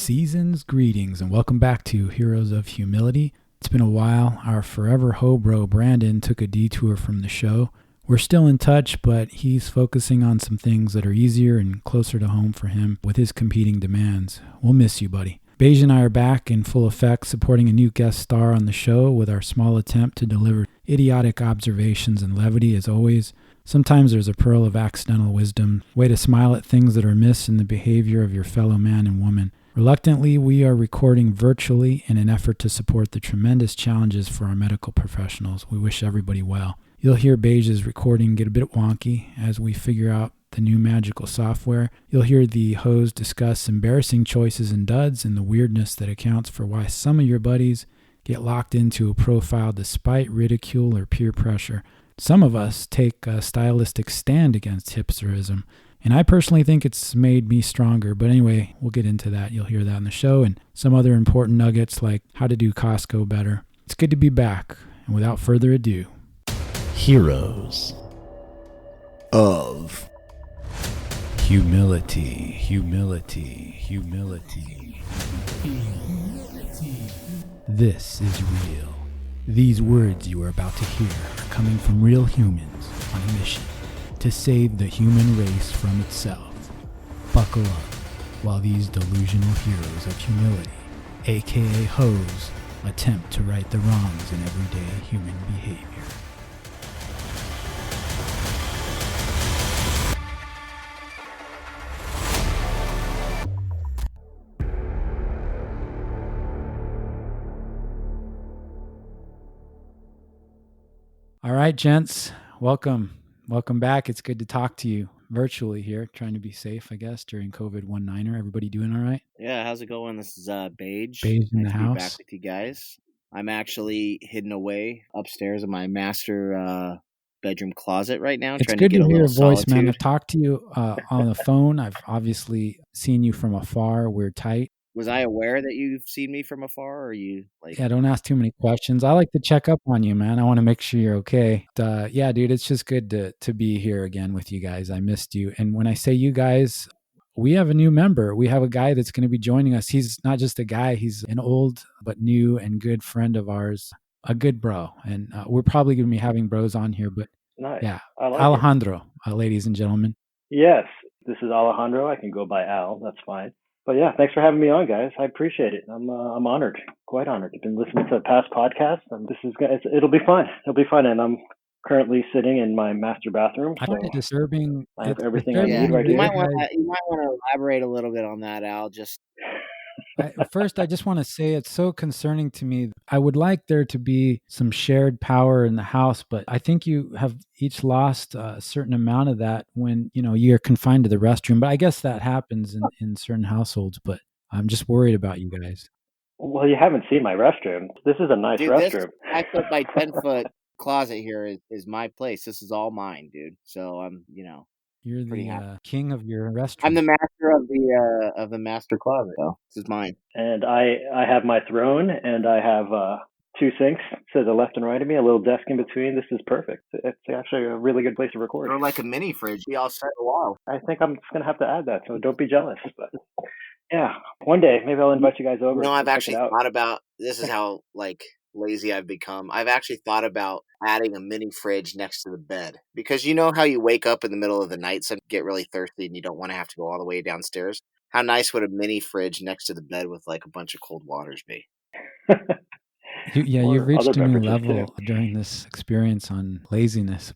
Season's greetings and welcome back to Heroes of Humility. It's been a while. Our forever ho bro Brandon took a detour from the show. We're still in touch, but he's focusing on some things that are easier and closer to home for him with his competing demands. We'll miss you, buddy. Beige and I are back in full effect, supporting a new guest star on the show with our small attempt to deliver idiotic observations and levity as always. Sometimes there's a pearl of accidental wisdom, way to smile at things that are amiss in the behavior of your fellow man and woman. Reluctantly, we are recording virtually in an effort to support the tremendous challenges for our medical professionals. We wish everybody well. You'll hear Beige's recording get a bit wonky as we figure out the new magical software. You'll hear the HoHs discuss embarrassing choices and duds and the weirdness that accounts for why some of your buddies get locked into a profile despite ridicule or peer pressure. Some of us take a stylistic stand against hipsterism, and I personally think it's made me stronger. But anyway, we'll get into that. You'll hear that on the show and some other important nuggets like how to do Costco better. It's good to be back. And without further ado, Heroes of Humility, humility, humility. This is real. These words you are about to hear are coming from real humans on a mission to save the human race from itself. Buckle up while these delusional heroes of humility, aka HoHs, attempt to right the wrongs in everyday human behavior. All right, gents, welcome back. It's good to talk to you virtually here, trying to be safe, I guess, during COVID-19. Everybody doing all right? Yeah, how's it going? This is Beige. Beige in nice the to house. be back with you guys. I'm actually hidden away upstairs in my master bedroom closet right now. It's trying good to get to a hear your little voice, man. solitude. I've talked to you on the phone. I've obviously seen you from afar. We're tight. Was I aware that you've seen me from afar, or are you like... Yeah, don't ask too many questions. I like to check up on you, man. I want to make sure you're okay. Yeah, dude, it's just good to be here again with you guys. I missed you. And when I say you guys, we have a new member. We have a guy that's going to be joining us. He's not just a guy. He's an old but new and good friend of ours, a good bro. And we're probably going to be having bros on here. But Nice. yeah, I like Alejandro, ladies and gentlemen. Yes, this is Alejandro. I can go by Al. That's fine. But yeah, thanks for having me on, guys. I appreciate it. I'm honored, quite honored. I've been listening to past podcasts, and it'll be fun. It'll be fun, and I'm currently sitting in my master bathroom. I find it disturbing. I have It's everything I disturbing need right you here. might want to elaborate a little bit on that, Al. Just First, I just want to say it's so concerning to me. I would like there to be some shared power in the house, but I think you have each lost a certain amount of that when, you're confined to the restroom. But I guess that happens in certain households, but I'm just worried about you guys. Well, you haven't seen my restroom. This is a nice dude, restroom. this 5 foot by 10 foot closet here is my place. This is all mine, dude. So I'm, You're pretty the happy. king of your restroom. I'm the master of the master closet. So this is mine. And I have my throne, and I have 2 sinks to the left and right of me, a little desk in between. This is perfect. It's actually a really good place to record. Or like a mini fridge. Be all set a while. I think I'm just gonna have to add that, so don't be jealous. But yeah, one day maybe I'll invite you guys over. I've check actually it out. thought about this. Is how lazy I've become. I've actually thought about adding a mini fridge next to the bed, because you know how you wake up in the middle of the night and get really thirsty and you don't want to have to go all the way downstairs. How nice would a mini fridge next to the bed with like a bunch of cold waters be? You've reached other a new beverages, level too. during this experience on laziness.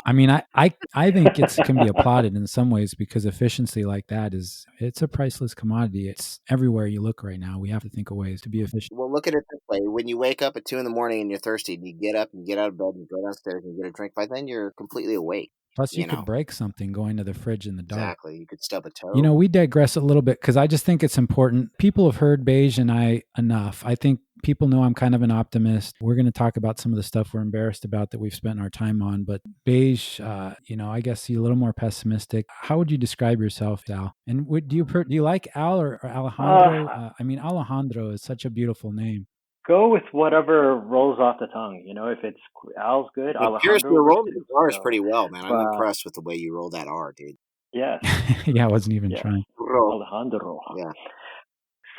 I mean, I think it can be applauded in some ways, because efficiency like that it's a priceless commodity. It's everywhere you look right now. We have to think of ways to be efficient. Well, look at it this way. When you wake up at 2 a.m. and you're thirsty and you get up and get out of bed and go downstairs and get a drink, by then you're completely awake. Plus, you could break something going to the fridge in the dark. Exactly. You could stub a toe. We digress a little bit because I just think it's important. People have heard Beige and I enough. I think people know I'm kind of an optimist. We're going to talk about some of the stuff we're embarrassed about that we've spent our time on. But Beige, I guess you're a little more pessimistic. How would you describe yourself, Al? And do you like Al or Alejandro? Alejandro is such a beautiful name. Go with whatever rolls off the tongue. If it's Al's good, Alejandro. You're rolling the R's pretty well, man. I'm impressed with the way you rolled that R, dude. Yes. Yeah, I wasn't even trying. Alejandro. Yeah.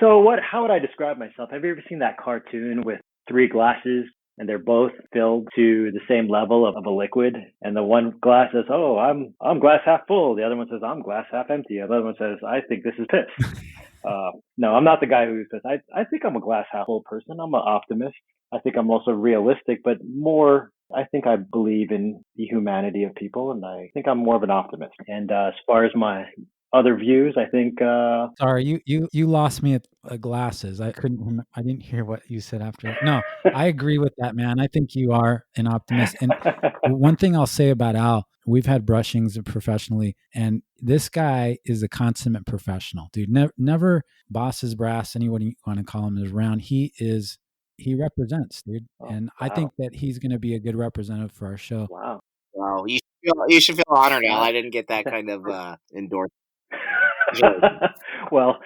So how would I describe myself? Have you ever seen that cartoon with three glasses and they're both filled to the same level of a liquid? And the one glass says, "Oh, I'm glass half full." The other one says, "I'm glass half empty." The other one says, "I think this is piss." No, I'm not the guy who says, I think I'm a glass half full person. I'm an optimist. I think I'm also realistic, but more, I think I believe in the humanity of people, and I think I'm more of an optimist. And as far as my other views, I think, Sorry, you lost me at glasses. I didn't hear what you said after that. No, I agree with that, man. I think you are an optimist. And one thing I'll say about Al, we've had brushings professionally, and this guy is a consummate professional, dude. Never bosses brass, anyone you want to call him, is around. He represents, dude. And I think that he's going to be a good representative for our show. Wow. Wow, you should feel honored, Al. Yeah. I didn't get that kind of endorsement. Well,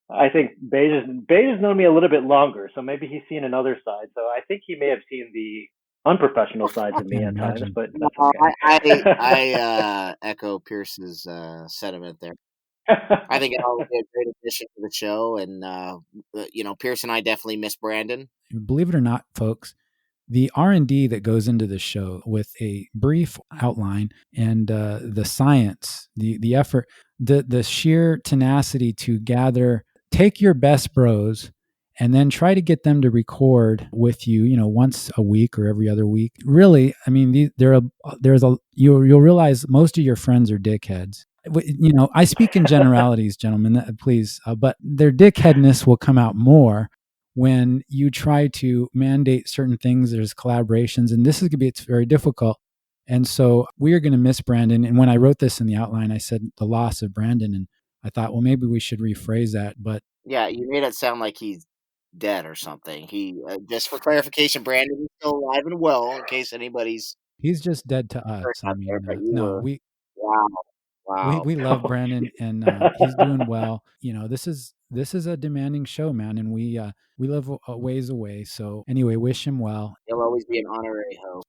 I think Beige has known me a little bit longer, so maybe he's seen another side. So I think he may have seen the unprofessional sides of me at times, but that's okay. I echo Pierce's sentiment there. I think Al will be a great addition to the show, and Pierce and I definitely miss Brandon. Believe it or not, folks, the R&D that goes into the show with a brief outline and the science, the effort, the sheer tenacity to take your best bros and then try to get them to record with you, once a week or every other week. Really, I mean, you'll realize most of your friends are dickheads. I speak in generalities, gentlemen, please, but their dickheadness will come out more when you try to mandate certain things. There's collaborations, and it's very difficult. And so we are going to miss Brandon. And when I wrote this in the outline, I said the loss of Brandon, and I thought, well, maybe we should rephrase that. But yeah, you made it sound like he's dead or something. He just for clarification, Brandon is still alive and well, in case anybody's. He's just dead to us. I mean, wow. We love Brandon, and he's doing well. This is a demanding show, man, and we live a ways away. So anyway, wish him well. He'll always be an honorary host.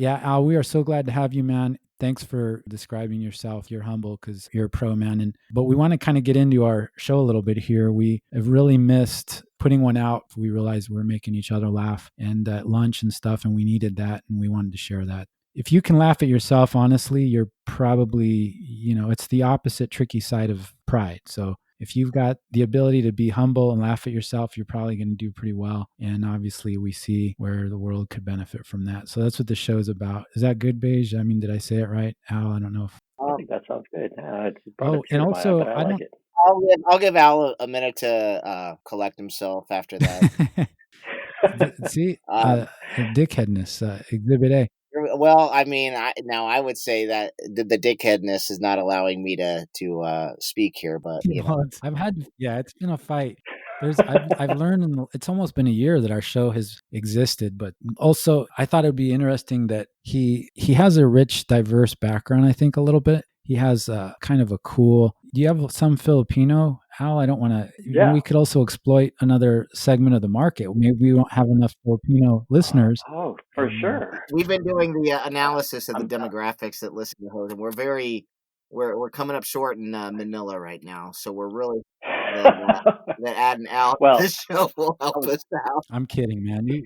Yeah, Al, we are so glad to have you, man. Thanks for describing yourself. You're humble because you're a pro, man. But we want to kind of get into our show a little bit here. We have really missed putting one out. We realized we're making each other laugh and at lunch and stuff, and we needed that, and we wanted to share that. If you can laugh at yourself, honestly, you're probably, it's the opposite tricky side of pride. So if you've got the ability to be humble and laugh at yourself, you're probably going to do pretty well. And obviously we see where the world could benefit from that. So that's what the show is about. Is that good, Beige? I mean, did I say it right, Al? I don't know if... I think that sounds good. And also, I like it. I'll give Al a minute to collect himself after that. See, dickheadness, Exhibit A. Well, I mean, I would say that the dickheadness is not allowing me to speak here, but it's been a fight. I've learned it's almost been a year that our show has existed, but also I thought it'd be interesting that he has a rich, diverse background. I think a little bit. He has kind of a cool. Do you have some Filipino, Al? I don't want to. Yeah. We could also exploit another segment of the market. Maybe we don't have enough Filipino listeners. Oh, for sure. We've been doing the analysis of the demographics that listen to HoHs, and we're coming up short in Manila right now. So we're really that adding Al to this show will help us out. I'm kidding, man. You're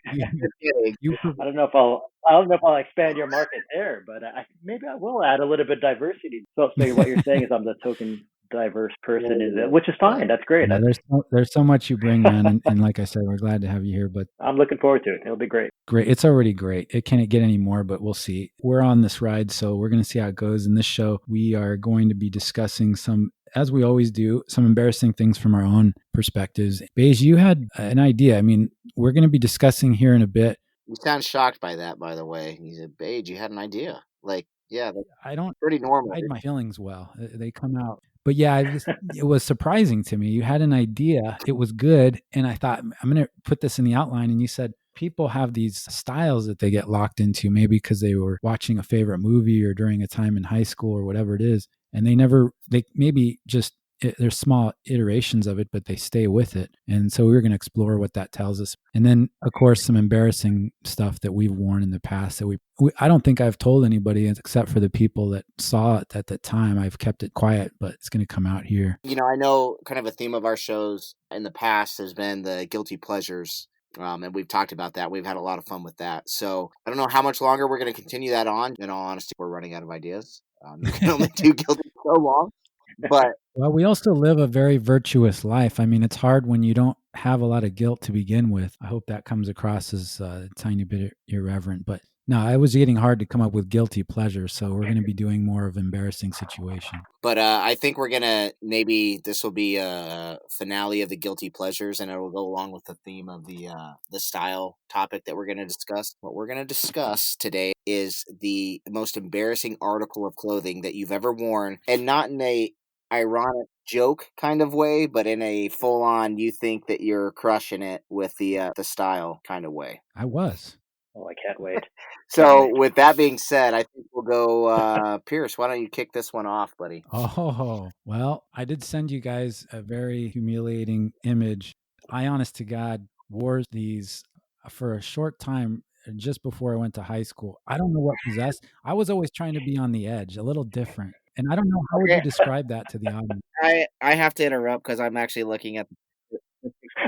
kidding. I don't know if I'll expand your market there, but maybe I will add a little bit of diversity. So what you're saying is I'm the token diverse person, which is fine. That's great. Yeah, there's so much you bring, man, and like I said, we're glad to have you here. But I'm looking forward to it. It'll be great. Great. It's already great. It can't get any more, but we'll see. We're on this ride, so we're going to see how it goes. In this show, we are going to be discussing as we always do, some embarrassing things from our own perspectives. Beige, you had an idea. I mean, we're going to be discussing here in a bit. You sound shocked by that, by the way. He said, Beige, you had an idea. Like, yeah, I don't pretty normal. hide my feelings well. They come out. But yeah, it was surprising to me. You had an idea. It was good. And I thought, I'm going to put this in the outline. And you said, people have these styles that they get locked into, maybe because they were watching a favorite movie or during a time in high school or whatever it is. And they maybe just there's small iterations of it, but they stay with it. And so we were going to explore what that tells us. And then, of course, some embarrassing stuff that we've worn in the past that I don't think I've told anybody except for the people that saw it at the time. I've kept it quiet, but it's going to come out here. I know kind of a theme of our shows in the past has been the guilty pleasures. And we've talked about that. We've had a lot of fun with that. So I don't know how much longer we're going to continue that on. In all honesty, we're running out of ideas. You can only do guilty so long. But well, we also live a very virtuous life. I mean, it's hard when you don't have a lot of guilt to begin with. I hope that comes across as a tiny bit irreverent. But no, it was getting hard to come up with guilty pleasures. So we're going to be doing more of embarrassing situations. But I think we're going to, maybe this will be a finale of the guilty pleasures, and it will go along with the theme of the style topic that we're going to discuss. What we're going to discuss today is the most embarrassing article of clothing that you've ever worn, and not in a ironic joke kind of way, but in a full-on you think that you're crushing it with the style kind of way. I was. Oh, I can't wait. So with that being said, I think we'll go, Pierce, why don't you kick this one off, buddy? Oh, well, I did send you guys a very humiliating image. I, honest to God, wore these for a short time just before I went to high school. I don't know what possessed. I was always trying to be on the edge, a little different. And I don't know, how would you describe that to the audience? I have to interrupt because I'm actually looking at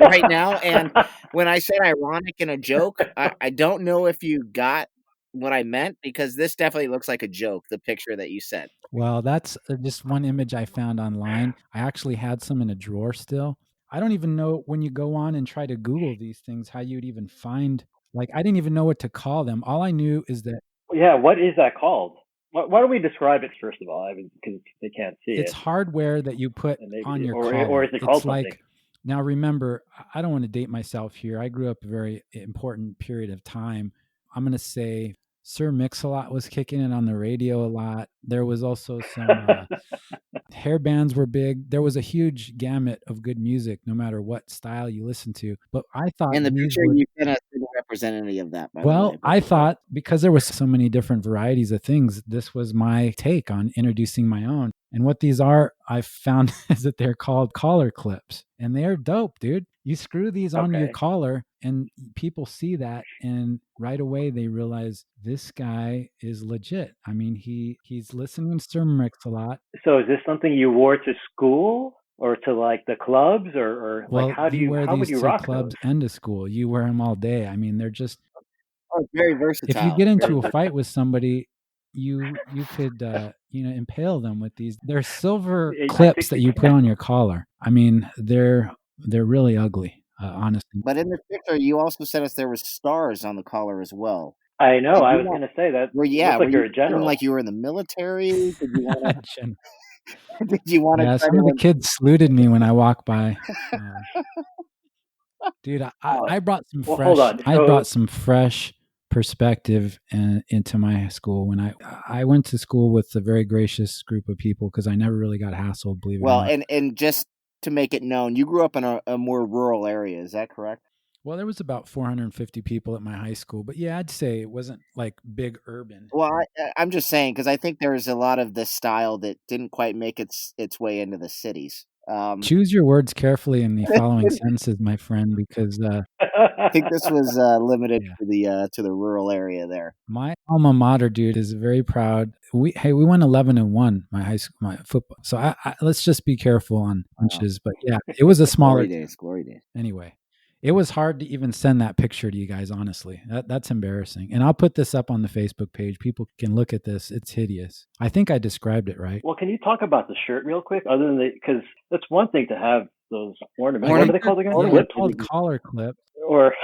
right now, and when I said ironic in a joke, I don't know if you got what I meant, because this definitely looks like a joke, the picture that you sent. Well, that's just one image I found online. I actually had some in a drawer still. I don't even know, when you go on and try to Google these things, how you'd even find, like, I didn't even know what to call them. All I knew is that... Yeah, what is that called? Why don't we describe it first of all? Because they can't see it. It's hardware that you put on your collar. Or is it called something? Like, now remember, I don't want to date myself here. I grew up a very important period of time. I'm going to say Sir Mix-a-Lot was kicking it on the radio a lot. There was also some hair bands were big. There was a huge gamut of good music, no matter what style you listen to. But I thought... And the picture you sent us didn't represent any of that, by the way. I thought, because there were so many different varieties of things, this was my take on introducing my own. And what these are, I found, is that they're called collar clips. And they're dope, dude. You screw these on your collar, and people see that, and right away they realize this guy is legit. I mean, he's listening to Sir Mix-a-Lot. So is this something you wore to school or to like the clubs, or well, like how would you rock clubs those? and to school? You wear them all day. I mean, they're just very versatile. If you get into a fight with somebody, you could impale them with these. They're silver clips that you put on your collar. I mean, they're really ugly, honestly. But in the picture, you also said us there was stars on the collar as well. I know. I was going to say that. Well, yeah, like you're a general. Like you were in the military. Did you want to? Did you want to? Yeah, some of the kids saluted me when I walked by. Dude, I brought some fresh. Hold on. I brought some fresh perspective into my school when I went to school with a very gracious group of people, because I never really got hassled. Believe it or not. Well, and just to make it known, you grew up in a more rural area. Is that correct? Well, there was about 450 people at my high school, but yeah, I'd say it wasn't like big urban. Well, I'm just saying, because I think there's a lot of this style that didn't quite make its way into the cities. Choose your words carefully in the following sentences, my friend, because I think this was limited to the rural area there. My alma mater, dude, is very proud. We went 11-1 my high school, my football. So I let's just be careful on punches. But yeah, it was a smaller glory days. Anyway, it was hard to even send that picture to you guys. Honestly, that's embarrassing. And I'll put this up on the Facebook page. People can look at this. It's hideous. I think I described it right. Well, can you talk about the shirt real quick? Other than because that's one thing to have those ornaments. What are they called again? They're called collar clips. Or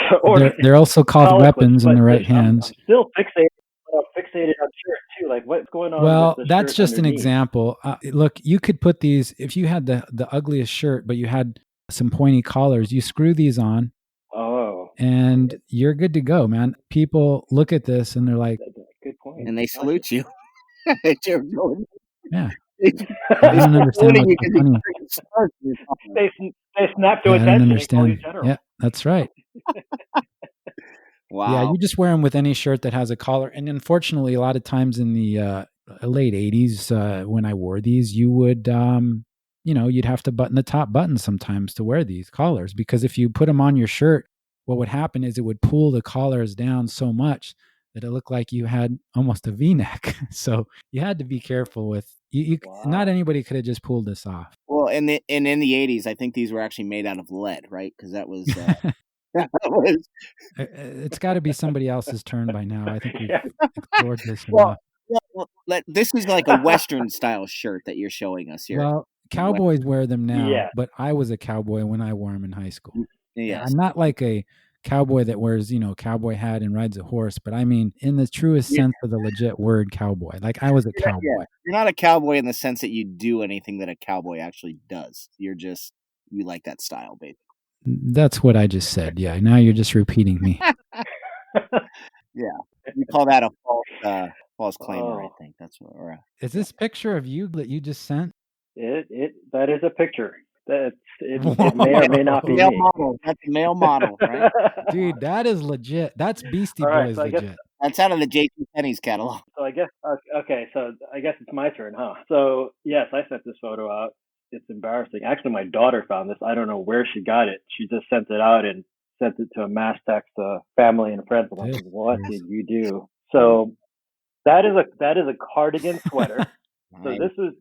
they're also called weapons in the right hands. I'm still fixated on shirt too. Like what's going on? Well, that's just an example. Look, you could put these if you had the ugliest shirt, but you had some pointy collars. You screw these on. Oh. And you're good to go, man. People look at this and they're like, good point. And they salute you. Yeah. I don't understand what's funny. They snap to attention. I don't understand. Yeah, that's right. Wow. Yeah, you just wear them with any shirt that has a collar. And unfortunately, a lot of times in the late 80s, when I wore these, you would, you'd have to button the top button sometimes to wear these collars, because if you put them on your shirt, what would happen is it would pull the collars down so much that it looked like you had almost a V-neck. So you had to be careful with Wow. Not anybody could have just pulled this off. Well, in the 80s, I think these were actually made out of lead, right? Because that was that was It's got to be somebody else's turn by now. I think we've Yeah. explored this well, enough. this is like a Western style shirt that you're showing us here. Well, cowboys wear them now, Yeah. but I was a cowboy when I wore them in high school. Yes. I'm not like a cowboy that wears, cowboy hat and rides a horse, but I mean, in the truest sense of the legit word cowboy. Like I was a cowboy. Yeah. You're not a cowboy in the sense that you do anything that a cowboy actually does. You like that style, basically. That's what I just said. Yeah. Now you're just repeating me. Yeah. You call that a false claimer, I think. That's what. Is this picture of you that you just sent? That is a picture. It may or may not be male me. model. That's a male model, right? Dude, that is legit. That's Beastie All right, Boys so legit. That's out of the JCPenney's catalog. So I guess okay. So I guess it's my turn, huh? So yes, I sent this photo out. It's embarrassing. Actually, my daughter found this. I don't know where she got it. She just sent it out and sent it to a mass text family and friends. I'm like, what did you do? So that is a cardigan sweater. So this is.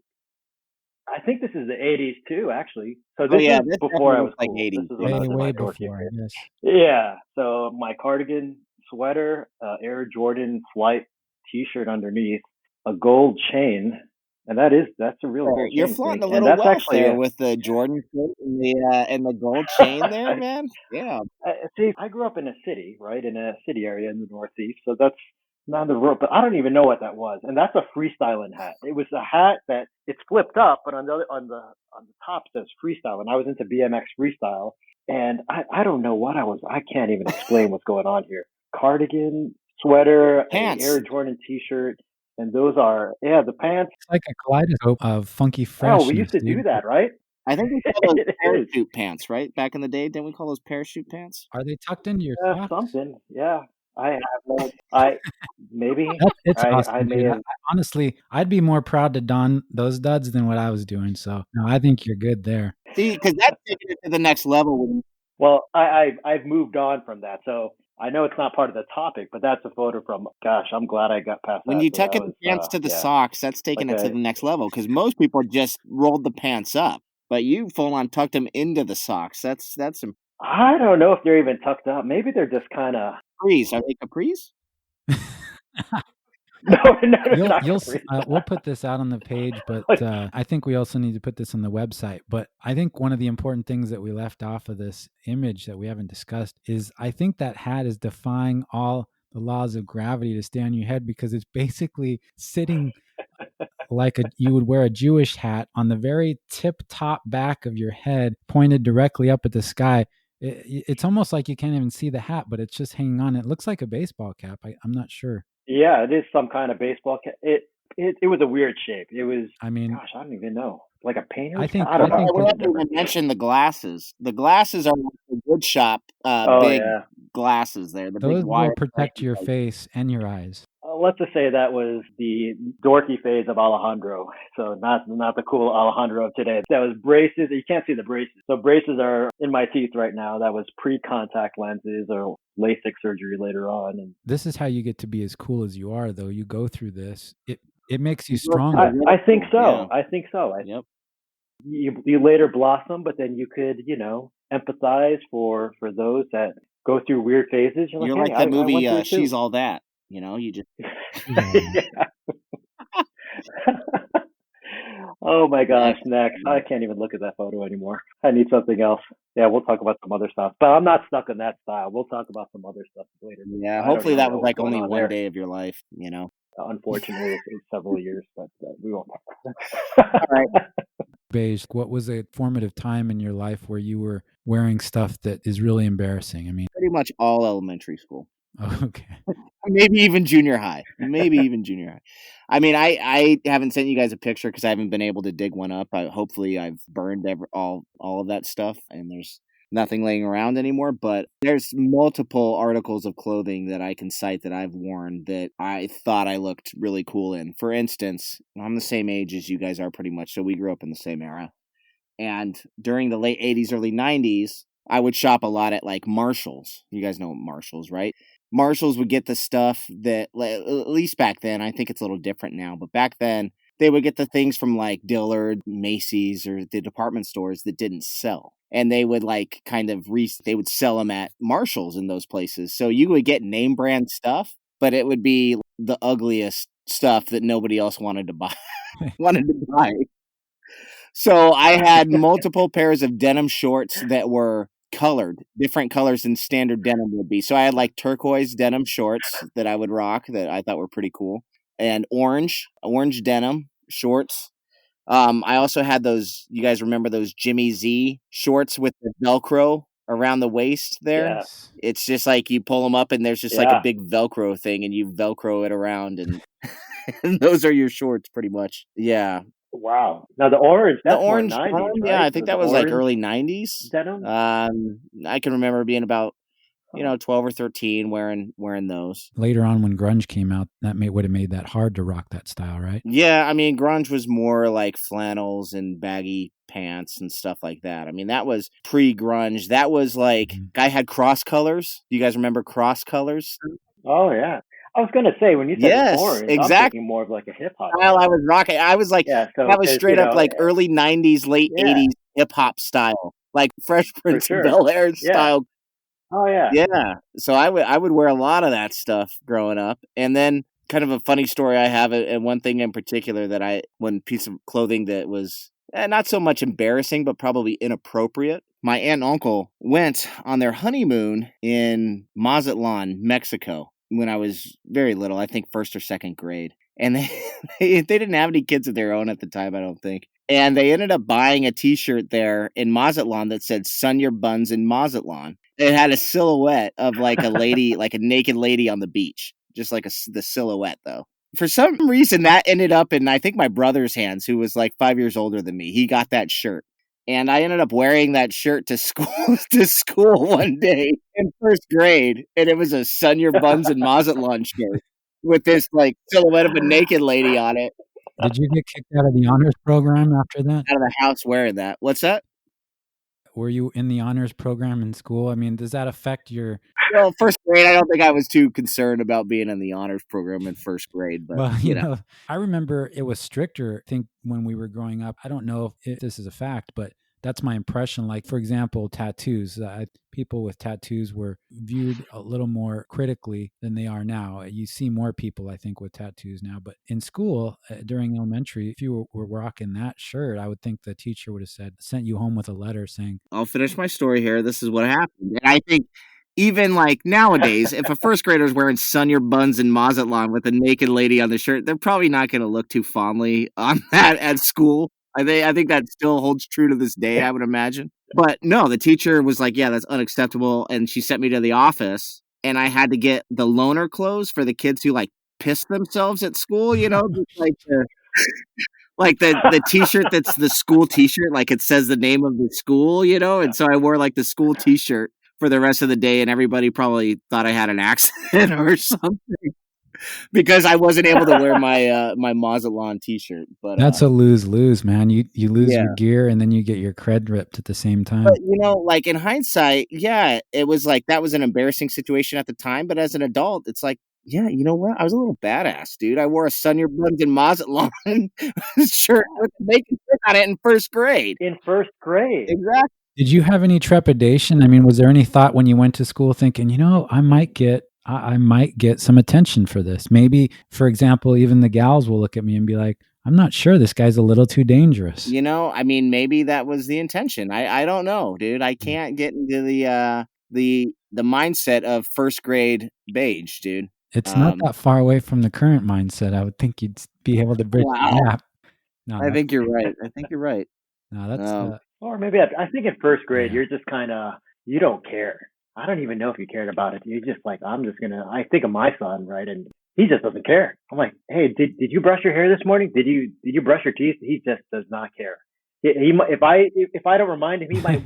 I think this is the 80s too, actually. So this is before I was like cool. 80s. This is when I was way in my dorky before, phase. yes. Yeah. So my cardigan sweater, Air Jordan Flight T-shirt underneath, a gold chain, and that's a real gold You're chain. flaunting a And little that's Welsh actually there with the Jordan fit and the gold chain there, man. Yeah. See, I grew up in a city, right, in a city area in the Northeast, so that's not the road, but I don't even know what that was. And that's a freestyling hat. It was a hat that it's flipped up, but on the top says freestyle. And I was into BMX freestyle, and I don't know what I was. I can't even explain what's going on here. Cardigan, sweater, pants, Air Jordan T-shirt, and those are the pants. It's like a kaleidoscope of funky freshness. Oh, we used to do that, right? I think we call those parachute pants, right? Back in the day, didn't we call those parachute pants? Are they tucked into your socks? Something, yeah. Maybe. It's awesome, I may have. Honestly, I'd be more proud to don those duds than what I was doing. So no, I think you're good there. See, because that's taking it to the next level. Well, I've moved on from that, so I know it's not part of the topic, but that's a photo from. Gosh, I'm glad I got past that. When you tuck in the pants to the socks, that's taking it to the next level. Because most people just rolled the pants up, but you full on tucked them into the socks. That's some. I don't know if they're even tucked up. Maybe they're just kind of. Capris. Are they capris? No, we'll put this out on the page, but I think we also need to put this on the website. But I think one of the important things that we left off of this image that we haven't discussed is I think that hat is defying all the laws of gravity to stay on your head, because it's basically sitting like you would wear a Jewish hat on the very tip top back of your head, pointed directly up at the sky. It's almost like you can't even see the hat, but it's just hanging on. It looks like a baseball cap. I'm not sure. Yeah, it is some kind of baseball cap. It was a weird shape. It was. I mean, gosh, I don't even know. Like a painter. I think. We haven't even mentioned the glasses. The glasses are the wood shop big glasses there. Those will protect your face and your eyes. Let's just say that was the dorky phase of Alejandro. So not the cool Alejandro of today. That was braces. You can't see the braces. So braces are in my teeth right now. That was pre-contact lenses or LASIK surgery later on. And this is how you get to be as cool as you are, though. You go through this. It makes you stronger. I think so. Yeah. I think so. Yep. You later blossom, but then you could, empathize for those that go through weird phases. You're like the movie She's All That. You just. Oh my gosh, next. I can't even look at that photo anymore. I need something else. Yeah, we'll talk about some other stuff. But I'm not stuck in that style. We'll talk about some other stuff later. Yeah, hopefully that was like only one day of your life, Unfortunately, it's several years, but we won't talk about that. All right. Beige, what was a formative time in your life where you were wearing stuff that is really embarrassing? I mean, pretty much all elementary school. Okay. Maybe even junior high. I mean, I haven't sent you guys a picture because I haven't been able to dig one up. Hopefully I've burned all of that stuff and there's nothing laying around anymore. But there's multiple articles of clothing that I can cite that I've worn that I thought I looked really cool in. For instance, I'm the same age as you guys are pretty much, so we grew up in the same era. And during the late 80s, early 90s, I would shop a lot at like Marshalls. You guys know Marshalls, right? Marshalls would get the stuff that, at least back then, I think it's a little different now, but back then, they would get the things from like Dillard, Macy's, or the department stores that didn't sell. And they would like kind of they would sell them at Marshalls in those places. So you would get name brand stuff, but it would be the ugliest stuff that nobody else wanted to buy. So I had multiple pairs of denim shorts that were colored, different colors than standard denim would be. So I had like turquoise denim shorts that I would rock that I thought were pretty cool, and orange denim shorts. I also had those, you guys remember those Jimmy Z shorts with the Velcro around the waist there? Yeah. It's just like you pull them up and there's just like a big Velcro thing and you Velcro it around and, and those are your shorts pretty much. Yeah. Wow. Now the orange, that's The orange, more 90s, right? yeah, I think So that the was like orange early 90s. denim? I can remember being about 12 or 13 wearing those. Later on when grunge came out, that would have made that hard to rock that style, right? Yeah, I mean, grunge was more like flannels and baggy pants and stuff like that. I mean, that was pre-grunge. That was like, guy had cross colors. Do you guys remember cross colors? Oh, yeah. I was going to say, when you said orange, I'm thinking more of like a hip-hop style I was rocking. I was like, so that was straight up like early 90s, late 80s hip-hop style. Like Fresh Prince of Bel-Air style. Oh, yeah. Yeah. So I would wear a lot of that stuff growing up. And then kind of a funny story I have, and one thing in particular one piece of clothing that was not so much embarrassing, but probably inappropriate. My aunt and uncle went on their honeymoon in Mazatlan, Mexico, when I was very little, I think first or second grade. And they didn't have any kids of their own at the time, I don't think. And they ended up buying a T-shirt there in Mazatlan that said, "Sun your buns in Mazatlan." It had a silhouette of like a lady, like a naked lady on the beach, just like the silhouette though. For some reason that ended up in, I think, my brother's hands, who was like 5 years older than me. He got that shirt. And I ended up wearing that shirt to school one day in first grade. And it was a "Sun your buns in Mazatlan" shirt with this like silhouette of a naked lady on it. Did you get kicked out of the honors program after that? Out of the house wearing that. What's that? Were you in the honors program in school? I mean, does that affect your... Well, first grade, I don't think I was too concerned about being in the honors program in first grade. But, well, you know, I remember it was stricter, I think, when we were growing up. I don't know if this is a fact, but that's my impression. Like, for example, tattoos. People with tattoos were viewed a little more critically than they are now. You see more people, I think, with tattoos now. But in school, during elementary, if you were rocking that shirt, I would think the teacher would have sent you home with a letter saying, "I'll finish my story here. This is what happened." And I think even like nowadays, if a first grader is wearing "Sun your buns in Mazatlan" with a naked lady on the shirt, they're probably not going to look too fondly on that at school. I think that still holds true to this day, I would imagine. But no, the teacher was like, "Yeah, that's unacceptable." And she sent me to the office, and I had to get the loaner clothes for the kids who like piss themselves at school, you know, like the t-shirt that's the school t-shirt, like it says the name of the school, you know. And so I wore like the school t-shirt for the rest of the day, and everybody probably thought I had an accident or something. Because I wasn't able to wear my my Mazatlan t-shirt. But that's a lose-lose, man. You lose your gear and then you get your cred ripped at the same time. But you know, like in hindsight, yeah, it was like that was an embarrassing situation at the time. But as an adult, it's like, yeah, you know what? I was a little badass, dude. I wore a "Sun your buns in Mazatlan" shirt with a naked shirt on it in first grade. In first grade. Exactly. Did you have any trepidation? I mean, was there any thought when you went to school thinking, you know, I might get some attention for this? Maybe, for example, even the gals will look at me and be like, I'm not sure, this guy's a little too dangerous. You know, I mean, maybe that was the intention. I don't know, dude. I can't get into the mindset of first grade beige, dude. It's not that far away from the current mindset. I would think you'd be able to bridge the gap. No, I think you're right. No, that's or maybe I think in first grade, you're just kind of, you don't care. I don't even know if you cared about it. You're just like, I think of my son, right? And he just doesn't care. I'm like, hey, did you brush your hair this morning? Did you brush your teeth? He just does not care. If I don't remind him, he might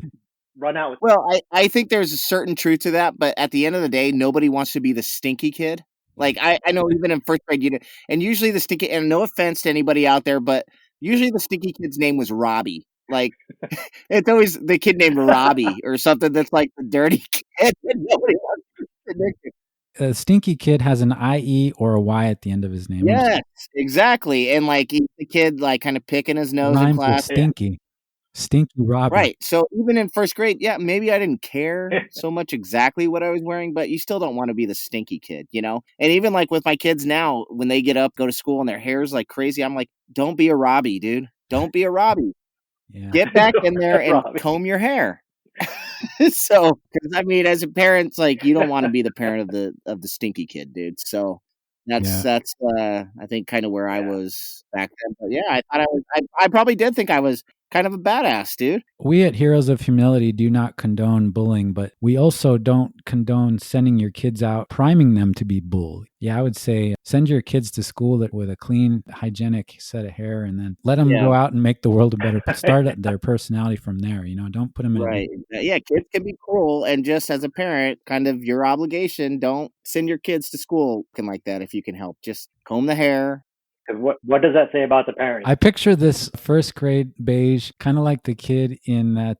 run out with. Well, I think there's a certain truth to that, but at the end of the day, nobody wants to be the stinky kid. Like I know even in first grade, and usually the stinky, and no offense to anybody out there, but usually the stinky kid's name was Robbie. Like it's always the kid named Robbie or something that's like the dirty kid that nobody wants to nickname. A stinky kid has an IE or a Y at the end of his name. Yes, exactly. And like he's the kid like kind of picking his nose in Rhymes with class. stinky. Stinky Robbie. Right. So even in first grade, yeah, maybe I didn't care so much exactly what I was wearing, but you still don't want to be the stinky kid, you know? And even like with my kids now, when they get up, go to school and their hair's like crazy, I'm like, don't be a Robbie, dude. Don't be a Robbie. Yeah. Get back in there and Robbie. comb your hair. So, because I mean, as a parent, it's like you don't want to be the parent of the stinky kid, dude. So that's I think kind of where I was back then. But yeah, I thought I was. I probably did think I was kind of a badass, dude. We at Heroes of Humility do not condone bullying, but we also don't condone sending your kids out, priming them to be bullied. Yeah, I would say send your kids to school with a clean, hygienic set of hair, and then let them go out and make the world a better, start at their personality from there. You know, don't put them in. Right. Yeah, kids can be cruel, and just as a parent, kind of your obligation, don't send your kids to school looking like that if you can help. Just comb the hair. What does that say about the parents? I picture this first grade beige, kind of like the kid in that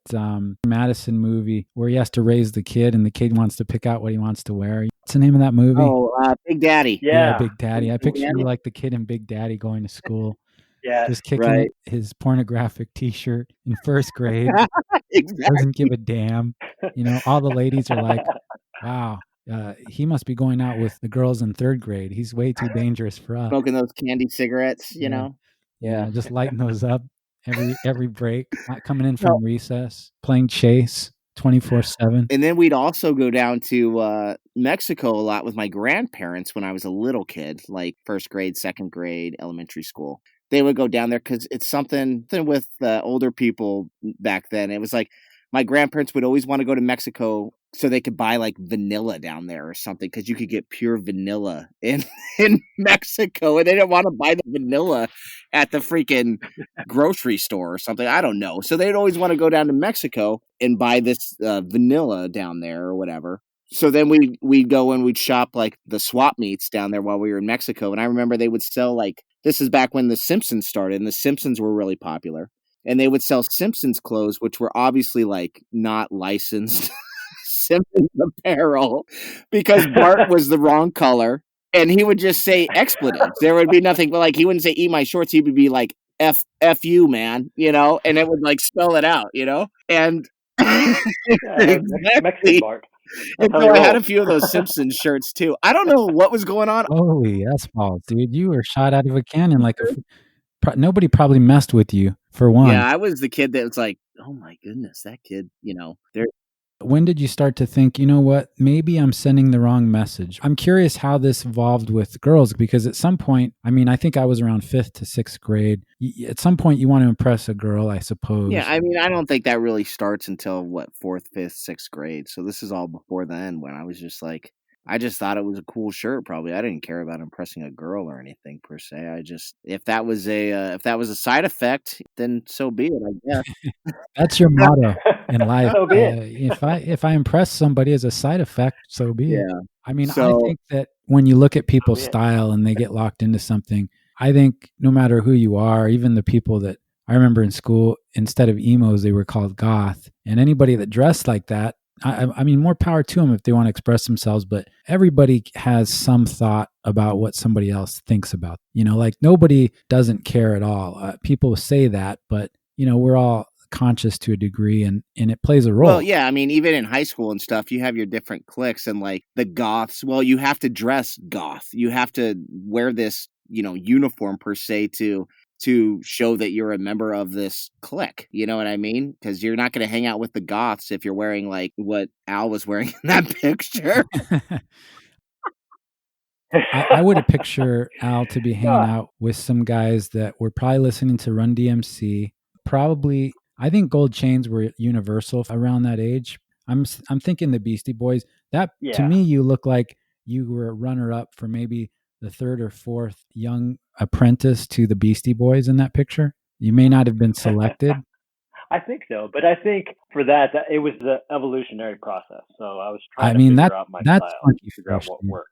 Madison movie where he has to raise the kid and the kid wants to pick out what he wants to wear. What's the name of that movie? Oh, Big Daddy. Yeah, Big Daddy. I picture you like the kid in Big Daddy going to school. Yeah, just kicking his pornographic T-shirt in first grade. Exactly. Doesn't give a damn. You know, all the ladies are like, wow. He must be going out with the girls in third grade. He's way too dangerous for us. Smoking those candy cigarettes, you know? Yeah, just lighting those up every break. Not coming in from recess, playing chase 24/7. And then we'd also go down to Mexico a lot with my grandparents when I was a little kid, like first grade, second grade, elementary school. They would go down there because it's something with older people back then. It was like my grandparents would always want to go to Mexico so they could buy like vanilla down there or something because you could get pure vanilla in Mexico, and they didn't want to buy the vanilla at the freaking grocery store or something. I don't know. So they'd always want to go down to Mexico and buy this vanilla down there or whatever. So then we'd go and we'd shop like the swap meets down there while we were in Mexico. And I remember they would sell like, this is back when The Simpsons started, and The Simpsons were really popular. And they would sell Simpsons clothes, which were obviously like not licensed Simpsons apparel because Bart was the wrong color. And he would just say expletives. There would be nothing but like, he wouldn't say eat my shorts. He would be like, F you, man, you know, and it would like spell it out, you know, and Mexican Bart. And so I had a few of those Simpsons shirts too. I don't know what was going on. Holy S-balls, dude. You were shot out of a cannon. Like nobody probably messed with you for one. Yeah, I was the kid that was like, oh my goodness, that kid, you know, When did you start to think, you know what, maybe I'm sending the wrong message? I'm curious how this evolved with girls, because at some point, I mean, I think I was around 5th to 6th grade. At some point, you want to impress a girl, I suppose. Yeah, I mean, I don't think that really starts until, 4th, 5th, 6th grade. So this is all before then when I was just like, I just thought it was a cool shirt. Probably I didn't care about impressing a girl or anything per se. I just if that was a side effect, then so be it. I guess that's your motto in life. So be it. If I impress somebody as a side effect, so be it. Yeah. I mean, I think that when you look at people's style and they get locked into something, I think no matter who you are, even the people that I remember in school, instead of emos, they were called goth, and anybody that dressed like that. I mean, more power to them if they want to express themselves, but everybody has some thought about what somebody else thinks about. You know, like nobody doesn't care at all. People say that, but, you know, we're all conscious to a degree, and it plays a role. Well, yeah, I mean, even in high school and stuff, you have your different cliques, and like the goths, well, you have to dress goth. You have to wear this, you know, uniform per se to show that you're a member of this clique. You know what I mean? Because you're not going to hang out with the goths if you're wearing like what Al was wearing in that picture. I would picture Al to be hanging out with some guys that were probably listening to Run DMC. Probably, I think gold chains were universal around that age. I'm thinking the Beastie Boys. That to me, you look like you were a runner-up for maybe the 3rd or 4th young apprentice to the Beastie Boys in that picture. You may not have been selected. I think so, but I think for that it was the evolutionary process. So I was trying to figure out my style, figure out what worked.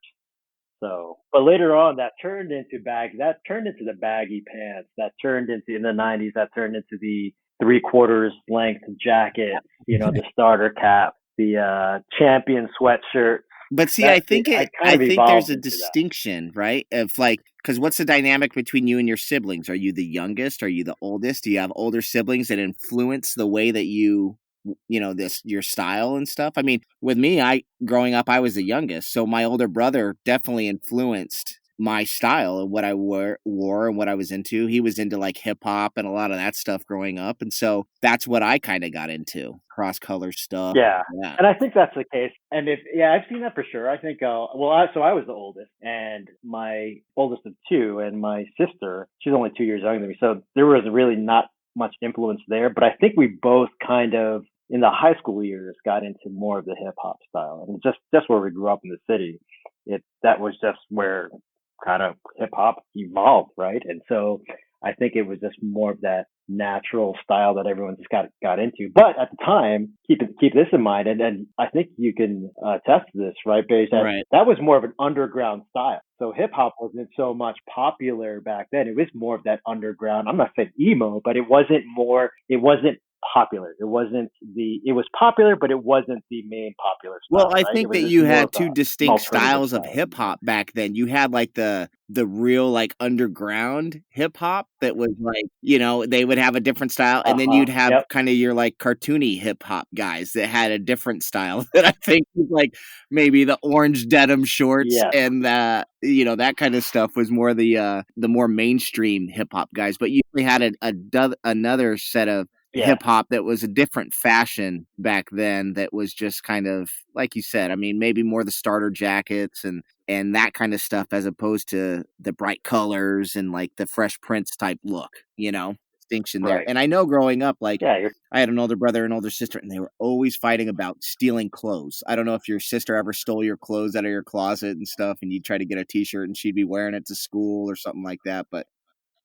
So, but later on, that turned into the baggy pants. That turned into in the '90s. That turned into the 3/4 length jacket, the starter cap, the champion sweatshirt. But see, I think I kind of there's evolved a into that. distinction, right? Of like, because what's the dynamic between you and your siblings? Are you the youngest? Are you the oldest? Do you have older siblings that influence the way that your style and stuff? I mean, with me, growing up, I was the youngest, so my older brother definitely influenced my style and what I wore and what I was into. He was into like hip hop and a lot of that stuff growing up, and so that's what I kind of got into, cross color stuff. Yeah. Yeah. And I think that's the case. And I've seen that for sure. I think, so I was the oldest, and my oldest of two, and my sister, she's only 2 years younger than me. So there was really not much influence there. But I think we both kind of, in the high school years, got into more of the hip hop style. And just where we grew up in the city, that was just where kind of hip hop evolved, right? And so I think it was just more of that natural style that everyone just got into. But at the time, keep this in mind, and I think you can attest to this, right, Beige? That was more of an underground style. So hip hop wasn't so much popular back then. It was more of that underground. I'm not saying emo, but it wasn't popular. It was popular, but it wasn't the main popular style. Well, I think that you had two distinct styles of hip hop back then. You had like the real like underground hip hop that was like, they would have a different style, and then you'd have kind of your like cartoony hip hop guys that had a different style that I think was like maybe the orange denim shorts and that kind of stuff was more the more mainstream hip hop guys. But you had another set of hip hop that was a different fashion back then, that was just kind of like you said. I mean, maybe more the starter jackets and that kind of stuff, as opposed to the bright colors and like the Fresh Prince type look, distinction there. And I know growing up, like I had an older brother and older sister, and they were always fighting about stealing clothes. I don't know if your sister ever stole your clothes out of your closet and stuff, and you'd try to get a t-shirt and she'd be wearing it to school or something like that. But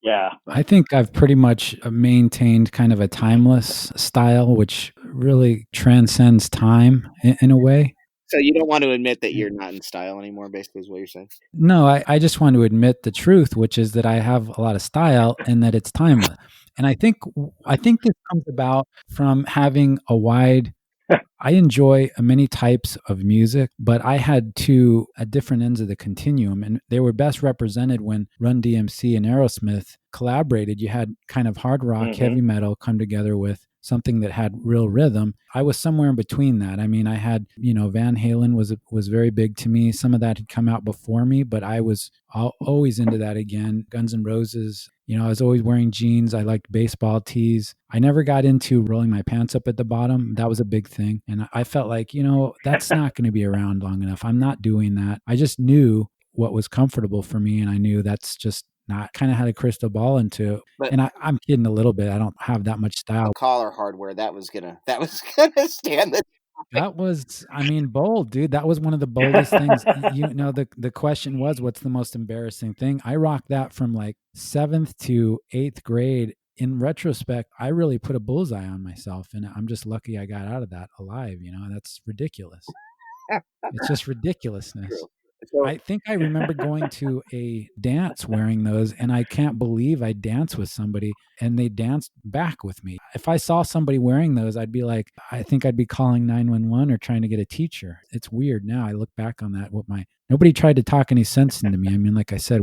yeah, I think I've pretty much maintained kind of a timeless style, which really transcends time in a way. So you don't want to admit that you're not in style anymore, basically, is what you're saying? No, I just want to admit the truth, which is that I have a lot of style and that it's timeless. And I think this comes about from having a wide. I enjoy many types of music, but I had two at different ends of the continuum, and they were best represented when Run DMC and Aerosmith collaborated. You had kind of hard rock, heavy metal come together with something that had real rhythm. I was somewhere in between that. I mean, I had, Van Halen was very big to me. Some of that had come out before me, but I was always into that again. Guns N' Roses. I was always wearing jeans. I liked baseball tees. I never got into rolling my pants up at the bottom. That was a big thing. And I felt like, that's not going to be around long enough. I'm not doing that. I just knew what was comfortable for me. And I knew that's just not, kind of had a crystal ball into, and I'm kidding a little bit. I don't have that much style. Collar hardware, that was gonna stand the. That was, bold, dude. That was one of the boldest things. The question was, what's the most embarrassing thing? I rocked that from like 7th to 8th grade. In retrospect, I really put a bullseye on myself, and I'm just lucky I got out of that alive. That's ridiculous. It's just ridiculousness. I think I remember going to a dance wearing those, and I can't believe I danced with somebody and they danced back with me. If I saw somebody wearing those, I'd be like, I think I'd be calling 911 or trying to get a teacher. It's weird now. I look back on that. Nobody tried to talk any sense into me. I mean, like I said,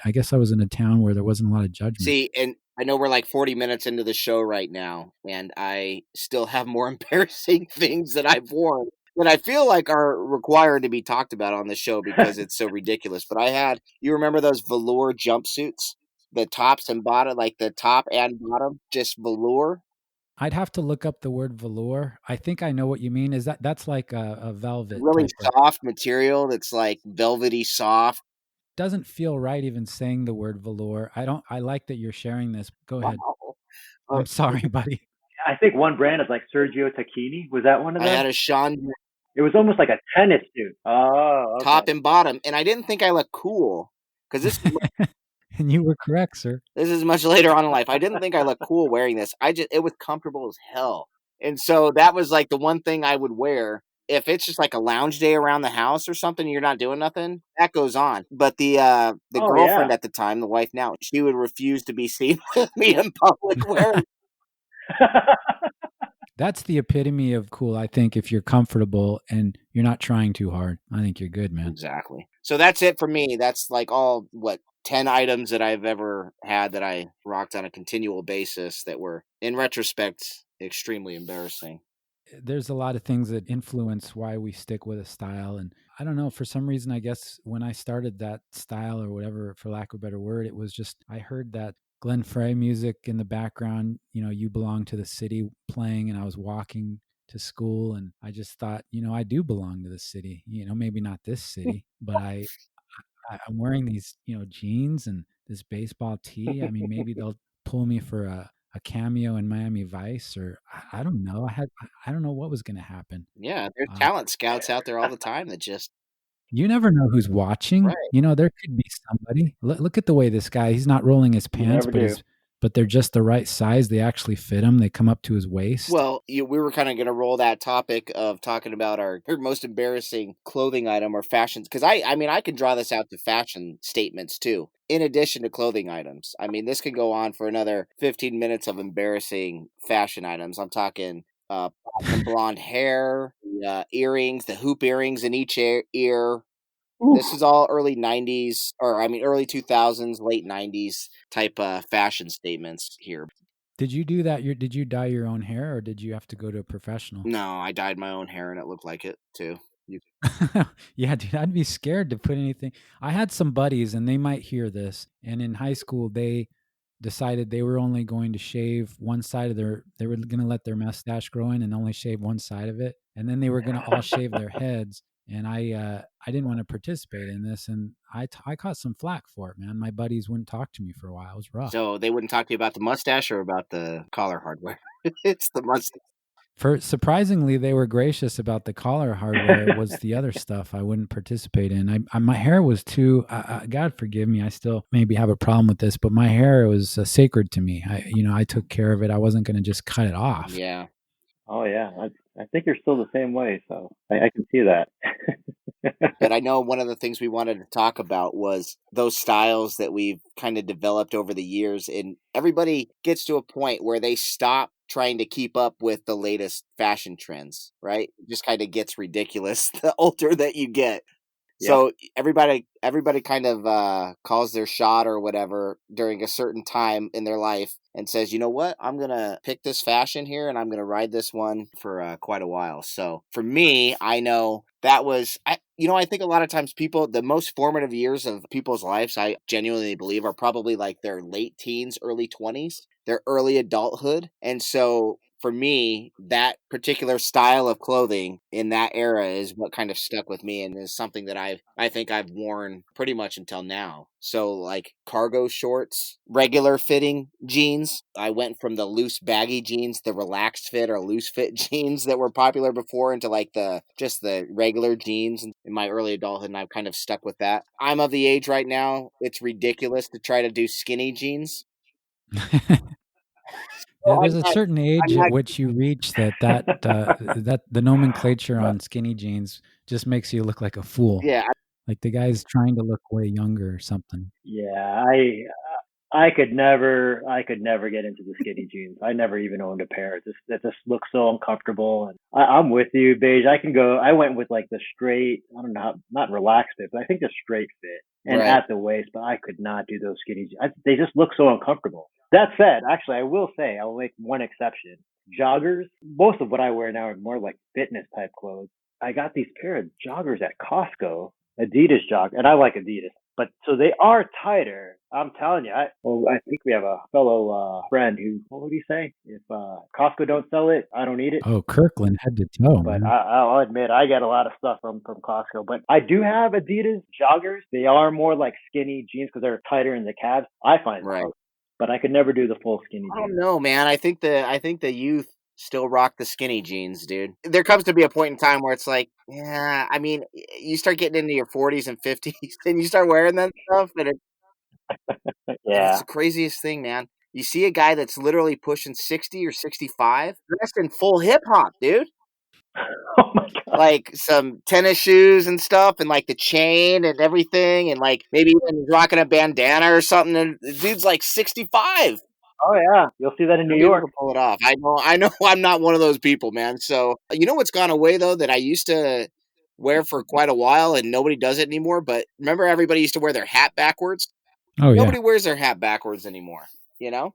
I guess I was in a town where there wasn't a lot of judgment. See, and I know we're like 40 minutes into the show right now, and I still have more embarrassing things that I've worn that I feel like are required to be talked about on the show because it's so ridiculous. But you remember those velour jumpsuits? The tops and bottom, like the top and bottom, just velour? I'd have to look up the word velour. I think I know what you mean. That's like a velvet. Really soft material that's like velvety soft. Doesn't feel right even saying the word velour. I like that you're sharing this. Go ahead. I'm sorry, buddy. I think one brand is like Sergio Tacchini. Was that one of them? I had a Sean. It was almost like a tennis suit. Oh, okay. Top and bottom. And I didn't think I looked cool because this and you were correct, sir. This is much later on in life. I didn't think I looked cool wearing this. It was comfortable as hell. And so that was like the one thing I would wear. If it's just like a lounge day around the house or something, you're not doing nothing, that goes on. But the girlfriend at the time, the wife now, she would refuse to be seen with me in public wearing. That's the epitome of cool. I think if you're comfortable and you're not trying too hard, I think you're good, man. Exactly. So that's it for me. That's like all, 10 items that I've ever had that I rocked on a continual basis that were, in retrospect, extremely embarrassing. There's a lot of things that influence why we stick with a style. And I don't know, for some reason, I guess when I started that style or whatever, for lack of a better word, it was just, I heard that Glenn Frey music in the background, You Belong to the City playing, and I was walking to school and I just thought, I do belong to the city, maybe not this city, but I'm wearing these, jeans and this baseball tee. I mean, maybe they'll pull me for a cameo in Miami Vice, or I don't know. I don't know what was going to happen. Yeah, there's talent scouts out there all the time that just You never know who's watching. right. There could be somebody. Look at the way this guy. He's not rolling his You pants, never do. but they're just the right size. They actually fit him. They come up to his waist. Well, we were kind of going to roll that topic of talking about our most embarrassing clothing item or fashions. Because I can draw this out to fashion statements too, in addition to clothing items. I mean, this could go on for another 15 minutes of embarrassing fashion items. I'm talking platinum blonde hair, the earrings, the hoop earrings in each ear. This is all early 90s, or early 2000s, late 90s type fashion statements here. Did you do that? Did you dye your own hair, or did you have to go to a professional? No, I dyed my own hair and it looked like it too. Yeah, dude, I'd be scared to put anything. I had some buddies, and they might hear this. And in high school, they decided they were only going to shave one side of they were going to let their mustache grow in and only shave one side of it. And then they were going to all shave their heads. And I didn't want to participate in this. And I caught some flack for it, man. My buddies wouldn't talk to me for a while. It was rough. So they wouldn't talk to you about the mustache or about the collar hardware? It's the mustache. Surprisingly, they were gracious about the collar hardware. It was the other stuff I wouldn't participate in. My hair was too. God forgive me. I still maybe have a problem with this, but my hair was sacred to me. I took care of it. I wasn't going to just cut it off. Yeah. Oh yeah, I think you're still the same way, so I can see that. But I know one of the things we wanted to talk about was those styles that we've kind of developed over the years, and everybody gets to a point where they stop trying to keep up with the latest fashion trends, right? It just kind of gets ridiculous the older that you get. Yeah. So everybody kind of calls their shot or whatever during a certain time in their life and says, you know what, I'm going to pick this fashion here and I'm going to ride this one for quite a while. So for me, I know that was, I think a lot of times the most formative years of people's lives, I genuinely believe, are probably like their late teens, early 20s, their early adulthood. And so for me, that particular style of clothing in that era is what kind of stuck with me and is something that I think I've worn pretty much until now. So like cargo shorts, regular fitting jeans. I went from the loose baggy jeans, the relaxed fit or loose fit jeans that were popular before into like just the regular jeans in my early adulthood, and I've kind of stuck with that. I'm of the age right now, it's ridiculous to try to do skinny jeans. Yeah, there's a certain age at which you reach that the nomenclature on skinny jeans just makes you look like a fool. Yeah. Like the guy's trying to look way younger or something. Yeah, I could never get into the skinny jeans. I never even owned a pair. It just looks so uncomfortable. And I'm with you, Beige. I went with like the straight, I don't know, not relaxed fit, but I think the straight fit and Right. at the waist. But I could not do those skinny jeans. They just look so uncomfortable. That said, actually, I will make one exception. Joggers. Most of what I wear now are more like fitness type clothes. I got these pair of joggers at Costco, Adidas jogger, and I like Adidas. But so they are tighter. I'm telling you. I think we have a fellow friend who, what would he say? If Costco don't sell it, I don't eat it. Oh, Kirkland head to toe. But Man. I'll admit, I get a lot of stuff from Costco. But I do have Adidas joggers. They are more like skinny jeans because they're tighter in the calves. I find Right. But I could never do the full skinny I jeans. don't know, man. I think the youth still rock the skinny jeans, dude. There comes to be a point in time where it's like, yeah, I mean, you start getting into your 40s and 50s and you start wearing that stuff, and it's Yeah. the craziest thing, man. You see a guy that's literally pushing 60 or 65 dressed in full hip hop, dude. Oh my god. Like some tennis shoes and stuff, and like the chain and everything, and like maybe even rocking a bandana or something. And the dude's like 65. Oh yeah, you'll see that in New Some people York. can pull it off. I know I'm not one of those people, man. So you know what's gone away though that I used to wear for quite a while and nobody does it anymore. But remember, everybody used to wear their hat backwards. Oh, yeah. Nobody wears their hat backwards anymore. You know?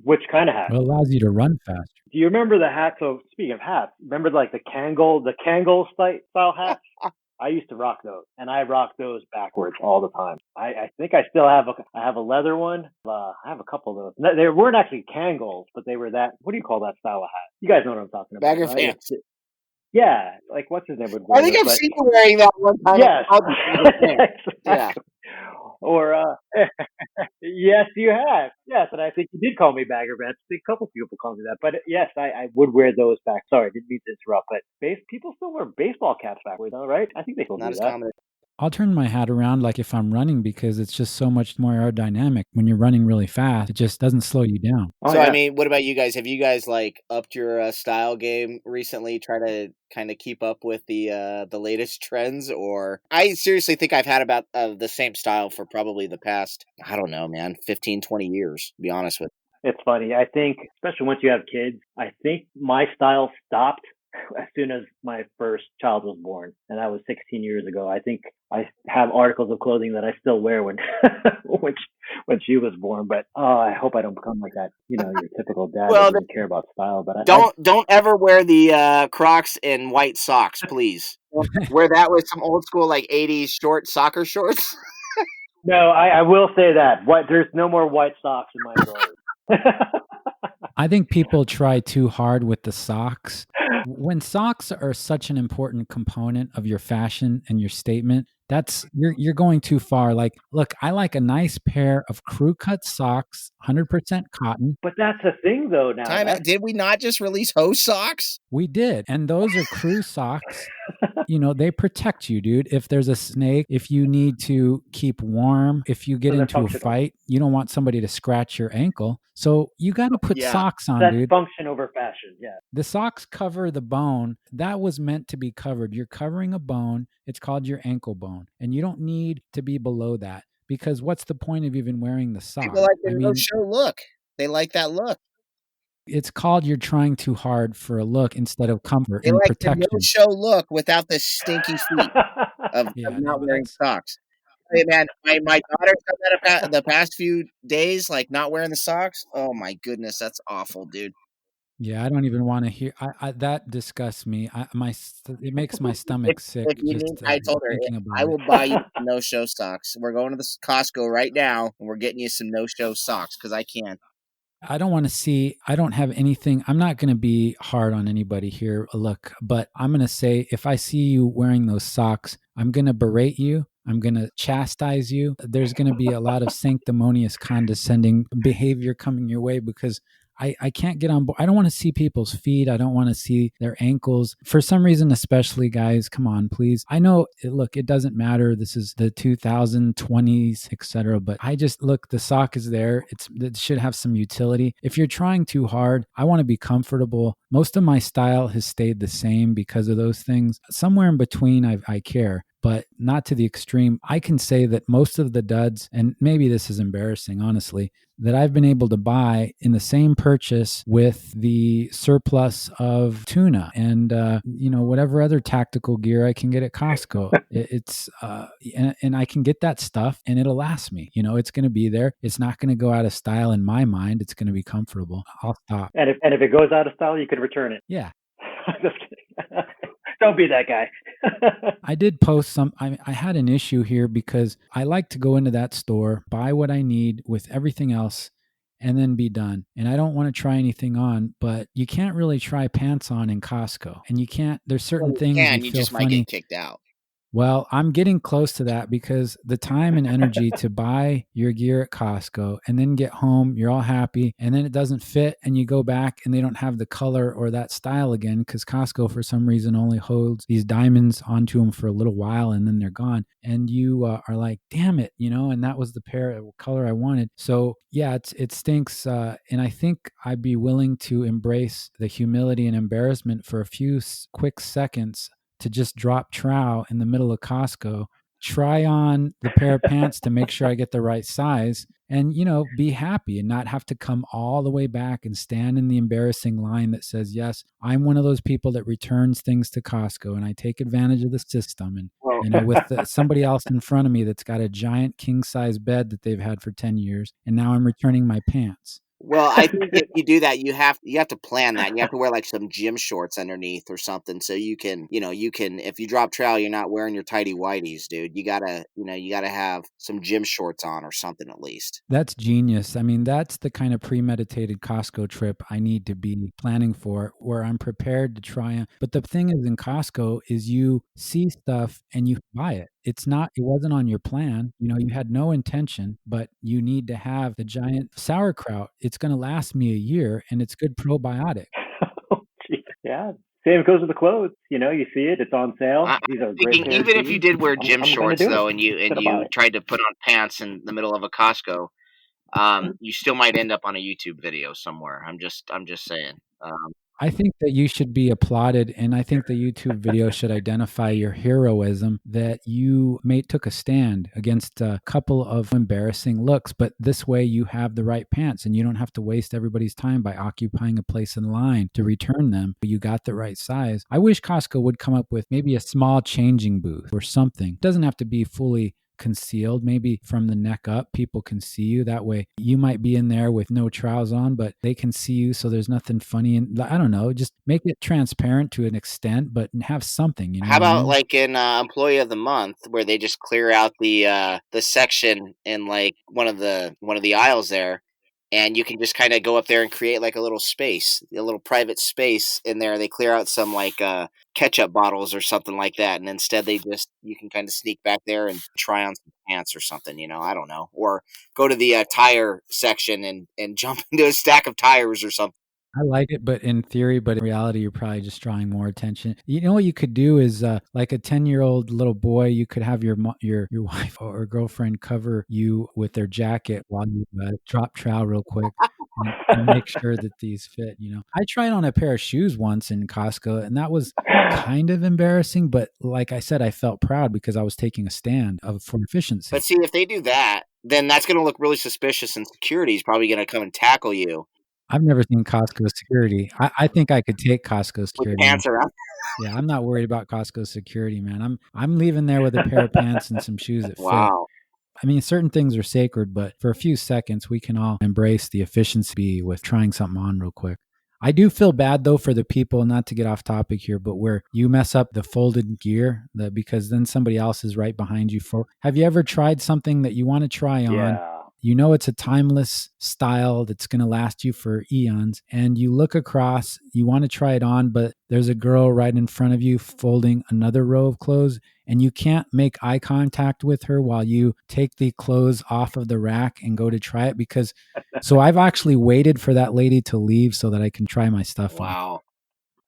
Which kind of hat? Well, it allows you to run faster. Do you remember the hat? So speaking of hats, remember like the Kangol style hats? I used to rock those, and I rock those backwards all the time. I think I still have I have a leather one. I have a couple of those. They weren't actually Kangols, but they were that. What do you call that style of hat? You guys know what I'm talking about, Bagger right? pants. Yeah, like what's his name would I wear think those, I've but seen you wearing that one time. yes, Yeah. Or yes, you have. Yes, and I think you did call me bagger pants. I think a couple people call me that. But yes, I would wear those back. Sorry, didn't mean to interrupt. But people still wear baseball caps backwards, though, right? I think they still Not do as that. common. I'll turn my hat around like if I'm running because it's just so much more aerodynamic. When you're running really fast, it just doesn't slow you down. Oh, So yeah. I mean, what about you guys? Have you guys like upped your style game recently? Try to kind of keep up with the latest trends, or I seriously think I've had about the same style for probably the past, I don't know, man, 15, 20 years. To be honest with It's funny. I think, especially once you have kids, I think my style stopped as soon as my first child was born, and that was 16 years ago. I think I have articles of clothing that I still wear when when she was born. But I hope I don't become like that. You know, your typical dad Well, that doesn't care about style. But don't ever wear the Crocs in white socks, please. Wear that with some old school like 80s short soccer shorts. no, I will say that. There's no more white socks in my drawers. I think people try too hard with the socks. When socks are such an important component of your fashion and your statement, you're going too far. Like, look, I like a nice pair of crew cut socks, 100% cotton. But that's a thing, though. Now, Did we not just release HoHs socks? We did, and those are crew socks. You know, they protect you, dude. If there's a snake, if you need to keep warm, if you get So they're into a functional. fight, you don't want somebody to scratch your ankle. So you got to put Yeah. socks on, That's dude. function over fashion. Yeah. The socks cover the bone. That was meant to be covered. You're covering a bone. It's called your ankle bone. And you don't need to be below that because what's the point of even wearing the sock? People like the no-show look. They like that look. It's called you're trying too hard for a look instead of comfort They and like protection. the no-show look without the stinky feet of not wearing socks. Hey man, my daughter's done that the past few days, like not wearing the socks. Oh my goodness, that's awful, dude. Yeah, I don't even want to hear. That disgusts me. It makes my stomach sick. If you Just need, I told her thinking about I will it. buy you some no-show socks. We're going to the Costco right now, and we're getting you some no-show socks because I can. I don't want to see, I don't have anything. I'm not going to be hard on anybody here. Look, but I'm going to say if I see you wearing those socks, I'm going to berate you. I'm going to chastise you. There's going to be a lot of sanctimonious, condescending behavior coming your way because I can't get on board. I don't want to see people's feet. I don't want to see their ankles. For some reason, especially, guys, come on, please. I know, look, it doesn't matter. This is the 2020s, etc. But I just, look, the sock is there. It should have some utility. If you're trying too hard, I want to be comfortable. Most of my style has stayed the same because of those things. Somewhere in between, I care, but not to the extreme. I can say that most of the duds, and maybe this is embarrassing, honestly, that I've been able to buy in the same purchase with the surplus of tuna and, whatever other tactical gear I can get at Costco. And I can get that stuff and it'll last me. It's going to be there. It's not going to go out of style in my mind. It's going to be comfortable. I'll stop. And if it goes out of style, you could return it. Yeah. Just kidding. Don't be that guy. I did post I had an issue here because I like to go into that store, buy what I need with everything else, and then be done. And I don't want to try anything on, but you can't really try pants on in Costco. And you can't, there's certain things you feel just funny. might get kicked out. Well, I'm getting close to that because the time and energy to buy your gear at Costco and then get home, you're all happy, and then it doesn't fit and you go back and they don't have the color or that style again because Costco for some reason only holds these diamonds onto them for a little while and then they're gone. And you are like, damn it, and that was the pair of color I wanted. So yeah, it stinks. And I think I'd be willing to embrace the humility and embarrassment for a few quick seconds to just drop trow in the middle of Costco try on the pair of pants to make sure I get the right size and, be happy and not have to come all the way back and stand in the embarrassing line that says, yes, I'm one of those people that returns things to Costco and I take advantage of the system. And, Well, with somebody else in front of me that's got a giant king size bed that they've had for 10 years. And now I'm returning my pants. Well, I think if you do that, you have to plan that. You have to wear like some gym shorts underneath or something, so you can, if you drop trowel, you're not wearing your tighty whities, dude. You gotta have some gym shorts on or something at least. That's genius. I mean, that's the kind of premeditated Costco trip I need to be planning for, where I'm prepared to try it. But the thing is, in Costco, is you see stuff and you buy it. It wasn't on your plan. You had no intention, but you need to have the giant sauerkraut. It's going to last me a year and it's good probiotic. Oh, geez. Yeah. Same goes with the clothes. You see it, it's on sale. These are great Thinking, pair of even if you jeans. did wear I'm gym gonna shorts do though, it. and you Gonna buy it. tried to put on pants in the middle of a Costco, you still might end up on a YouTube video somewhere. I'm just saying. I think that you should be applauded, and I think the YouTube video should identify your heroism that you took a stand against a couple of embarrassing looks, but this way you have the right pants and you don't have to waste everybody's time by occupying a place in line to return them. You got the right size. I wish Costco would come up with maybe a small changing booth or something. It doesn't have to be fully concealed. Maybe from the neck up, people can see you. That way you might be in there with no trousers on, but they can see you, so there's nothing funny. And I don't know, just make it transparent to an extent, but have something. How about mean? like in Employee of the Month, where they just clear out the section in like one of the aisles there, and you can just kind of go up there and create like a little space, a little private space in there. They clear out some like ketchup bottles or something like that, and instead you can kind of sneak back there and try on some pants or something. I don't know, or go to the tire section and jump into a stack of tires or something. I like it, but in theory, but in reality, you're probably just drawing more attention. You know what you could do is, like a 10-year-old little boy, you could have your wife or girlfriend cover you with their jacket while you drop trowel real quick and make sure that these fit. I tried on a pair of shoes once in Costco, and that was kind of embarrassing. But like I said, I felt proud because I was taking a stand for efficiency. But see, if they do that, then that's going to look really suspicious, and security is probably going to come and tackle you. I've never seen Costco security. I think I could take Costco With security. pants around. Yeah, I'm not worried about Costco security, man. I'm leaving there with a pair of pants and some shoes that fit. Wow. I mean, certain things are sacred, but for a few seconds, we can all embrace the efficiency with trying something on real quick. I do feel bad, though, for the people, not to get off topic here, but where you mess up the folded gear because then somebody else is right behind you. Have you ever tried something that you want to try on? Yeah. It's a timeless style that's going to last you for eons. And you look across, you want to try it on, but there's a girl right in front of you folding another row of clothes, and you can't make eye contact with her while you take the clothes off of the rack and go to try it so I've actually waited for that lady to leave so that I can try my stuff on. Wow.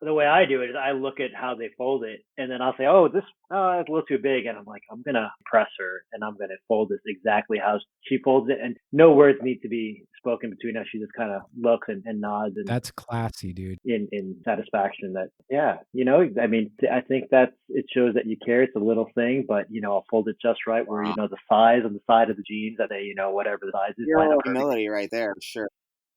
The way I do it is I look at how they fold it, and then I'll say, "Oh, it's a little too big," and I'm like, I'm gonna press her, and I'm gonna fold this exactly how she folds it, and no words need to be spoken between us. She just kind of looks and nods, and That's classy, dude. in satisfaction that I mean, I think it shows that you care. It's a little thing, but I'll fold it just right where the size on the side of the jeans that they whatever the size is. Humility right there, sure.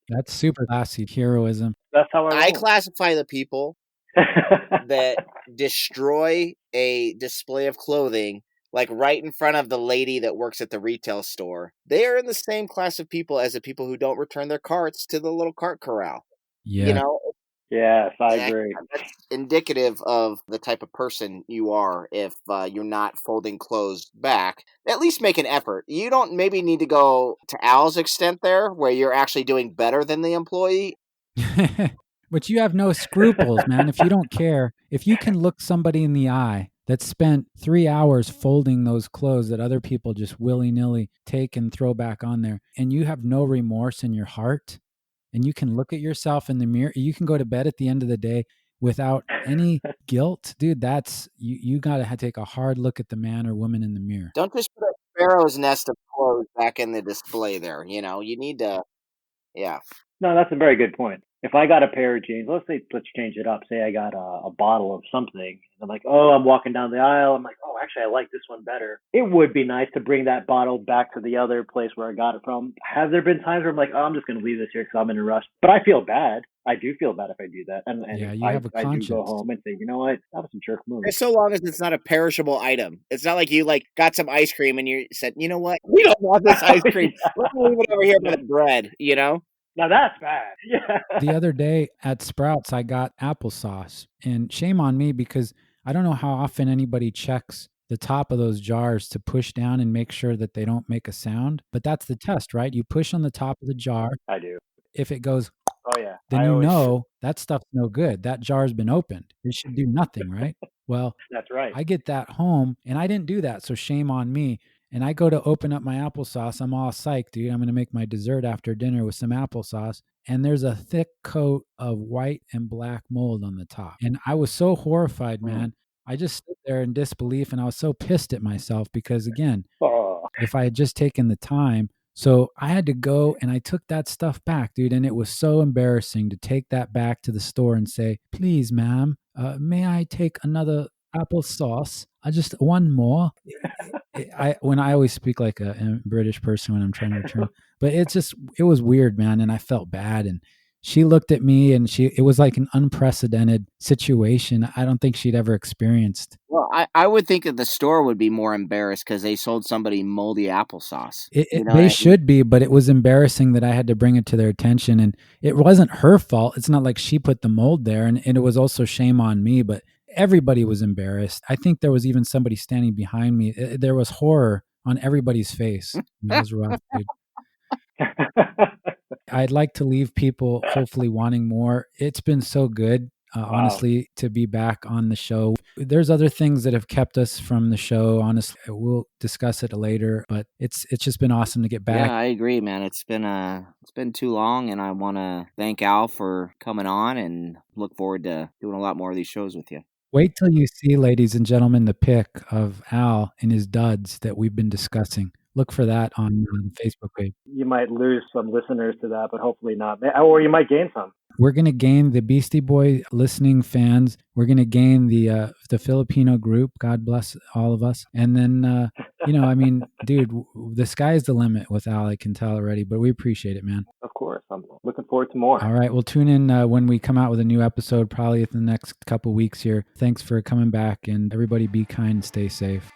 That's super classy heroism. That's how I roll. classify the people that destroy a display of clothing like right in front of the lady that works at the retail store. They are in the same class of people as the people who don't return their carts to the little cart corral. Yeah. Yes, I agree. That's indicative of the type of person you are if you're not folding clothes back. At least make an effort. You don't maybe need to go to Al's extent there, where you're actually doing better than the employee. But you have no scruples, man. If you don't care, if you can look somebody in the eye that spent 3 hours folding those clothes that other people just willy-nilly take and throw back on there, and you have no remorse in your heart, and you can look at yourself in the mirror, you can go to bed at the end of the day without any guilt, dude, that's you got to take a hard look at the man or woman in the mirror. Don't just put a sparrow's nest of clothes back in the display there. You need to, yeah. No, that's a very good point. if I got a pair of jeans, let's change it up. Say I got a bottle of something. I'm like, oh, I'm walking down the aisle. I'm like, oh, actually, I like this one better. It would be nice to bring that bottle back to the other place where I got it from. Have there been times where I'm like, oh, I'm just going to leave this here because I'm in a rush? But I feel bad. I do feel bad if I do that. And Yeah, you I have a do conscience. go home and say, you know what? That was a jerk move. As so long as it's not a perishable item. It's not like you like got some ice cream and you said, you know what? We don't want this ice cream. Let's leave it over here by the bread, you know? Now that's bad. Yeah. The other day at Sprouts, I got applesauce, and shame on me because I don't know how often anybody checks the top of those jars to push down and make sure that they don't make a sound. But that's the test, right? You push on the top of the jar. I do. If it goes, oh yeah, then you know that stuff's no good. That jar's been opened. It should do nothing, right? Well, that's right. I get that home and I didn't do that. So shame on me. And I go to open up my applesauce. I'm all psyched, dude. I'm going to make my dessert after dinner with some applesauce. And there's a thick coat of white and black mold on the top. And I was so horrified, man. I just stood there in disbelief and I was so pissed at myself because, again, if I had just taken the time. So I had to go and I took that stuff back, dude. And it was so embarrassing to take that back to the store and say, please, ma'am, may I take another applesauce? Just one more. I always speak like a British person when I'm trying to return, but it was weird, man. And I felt bad. And she looked at me and it was like an unprecedented situation. I don't think she'd ever experienced. Well, I would think that the store would be more embarrassed because they sold somebody moldy applesauce. They should be, but it was embarrassing that I had to bring it to their attention. And it wasn't her fault. It's not like she put the mold there. And it was also shame on me, but everybody was embarrassed. I think there was even somebody standing behind me. There was horror on everybody's face. It was rough, dude. I'd like to leave people hopefully wanting more. It's been so good, honestly, to be back on the show. There's other things that have kept us from the show. Honestly, we'll discuss it later, but it's just been awesome to get back. Yeah, I agree, man. It's been too long, and I want to thank Al for coming on and look forward to doing a lot more of these shows with you. Wait till you see, ladies and gentlemen, the pic of Al in his duds that we've been discussing. Look for that on the Facebook page. You might lose some listeners to that, but hopefully not. Or you might gain some. We're going to gain the Beastie Boy listening fans. We're going to gain the Filipino group. God bless all of us. And then, I mean, dude, the sky's the limit with Al, I can tell already, but we appreciate it, man. Of course. I'm looking forward to more. All right. We'll tune in when we come out with a new episode, probably in the next couple weeks here. Thanks for coming back, and everybody be kind and stay safe.